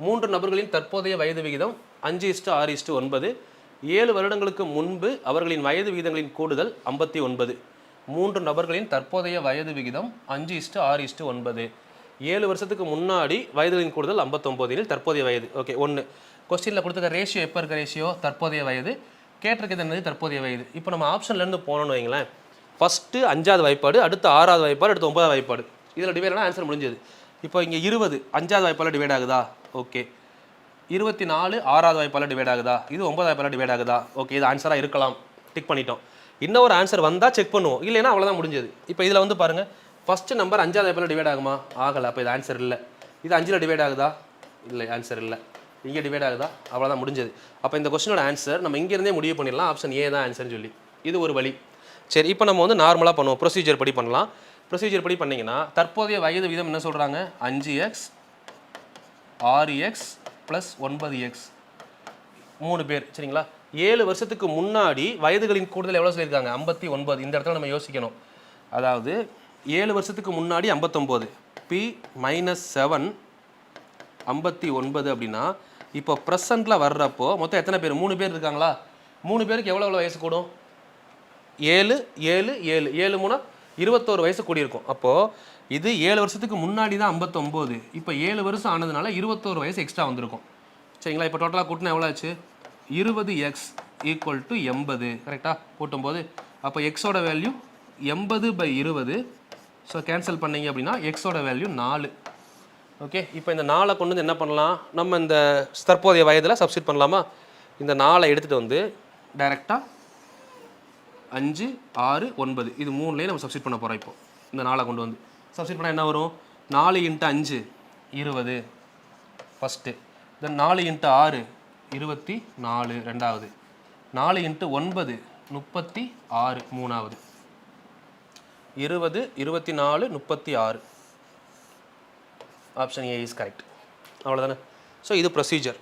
3 நபர்களின் தற்போதைய வயது விகிதம் 5:6:9. 7 வருடங்களுக்கு முன்பு அவர்களின் வயது விகிதங்களின் கூடுதல் 59. 3 நபர்களின் தற்போதைய வயது விகிதம் 5:6:9. 7 வருஷத்துக்கு முன்னாடி வயதுகளின் கூடுதல் 59 எனில் தற்போதைய வயது. ஓகே, 1 கொஸ்டினில் கொடுத்துருக்க ரேஷியோ எப்போ இருக்க ரேஷியோ தற்போதைய வயது, கேட்டிருக்கிறது என்னது தற்போதைய வயது. இப்போ நம்ம ஆப்ஷன்லேருந்து போனோன்னு வைங்களேன், ஃபஸ்ட்டு 5வது வாய்ப்பாடு, அடுத்து 6வது வாய்ப்பாடு, அடுத்து 9வது வாய்ப்பாடு, இதில் டிவைட்னா ஆன்சர் முடிஞ்சது. இப்போ இங்கே 20 5வது வாய்ப்பால் டிவைட் ஆகுதா? ஓகே. 24 6வது வாய்ப்பால் டிவைட் ஆகுதா? இது 9வது வாய்ப்பால் டிவைட் ஆகுதா? ஓகே, இது ஆன்சராக இருக்கலாம், டிக் பண்ணிட்டோம். இன்னொரு ஆன்சர் வந்தால் செக் பண்ணுவோம், இல்லைன்னா அவ்வளோதான் முடிஞ்சது. இப்போ இதில் வந்து பாருங்கள், ஃபஸ்ட்டு நம்பர் 5வது வாய்ப்பால் டிவைட் ஆகுமா? ஆகலை, அப்போ இது ஆன்சர் இல்லை. இது 5ல் டிவைட் ஆகுதா? இல்லை, ஆன்சர் இல்லை. இங்கே டிவைட் ஆகுதா? அவ்வளோதான் முடிஞ்சது. அப்போ இந்த கொஸ்டினோட ஆன்சர் நம்ம இங்கேருந்தே முடிவு பண்ணிடலாம், ஆப்ஷன் ஏ தான் ஆன்சர்னு சொல்லி. இது ஒரு வழி. சரி, இப்போ நம்ம வந்து நார்மலாக பண்ணுவோம், ப்ரொசீஜர் படி பண்ணலாம். ப்ரொசீஜர் படி பண்ணிங்கன்னா தற்போதைய வயது வீதம் என்ன சொல்கிறாங்க? 5x 6x + 9x 3 பேர், சரிங்களா? 7 வருஷத்துக்கு முன்னாடி வயதுகளின் கூடுதல் எவ்வளோ சொல்லியிருக்காங்க? 59. இந்த இடத்துல நம்ம யோசிக்கணும். அதாவது 7 வருஷத்துக்கு முன்னாடி 59, p - 7 59 அப்படின்னா இப்போ ப்ரெசண்ட்டில் வர்றப்போ மொத்தம் எத்தனை பேர்? 3 பேர் இருக்காங்களா? 3 பேருக்கு எவ்வளோ வயசு கூடும்? 7 7 7 7 3 21 வயசு கூடியிருக்கும். அப்போது இது 7 வருஷத்துக்கு முன்னாடி தான் 59, இப்போ 7 வருஷம் ஆனதுனால 21 வயசு எக்ஸ்ட்ரா வந்திருக்கும், சரிங்களா? இப்போ டோட்டலாக கூட்டினா எவ்வளோ ஆச்சு? 20x = 80, கரெக்டாக கூட்டும்போது. அப்போ எக்ஸோட வேல்யூ 80/20. ஸோ கேன்சல் பண்ணிங்க அப்படின்னா எக்ஸோட வேல்யூ 4. ஓகே, இப்போ இந்த 4 கொண்டு வந்து என்ன பண்ணலாம்? நம்ம இந்த தற்போதைய வயதில் சப்ஸ்டிட் பண்ணலாமா? இந்த 4 எடுத்துகிட்டு வந்து டைரெக்டாக 5 6 9 இது 3லேயே நம்ம சப்ஸ்டிட் பண்ண போகிறோம். இப்போ இந்த 4 கொண்டு வந்து சப்ஸ்டிட் பண்ணால் என்ன வரும்? 4 × 5 20 ஃபஸ்ட்டு, தென் 4 × 6 24 ரெண்டாவது, 4 × 9 36 மூணாவது, 20 24 36. Option A is correct. அவ்வளோதானே? ஸோ இது ப்ரொசீஜர்.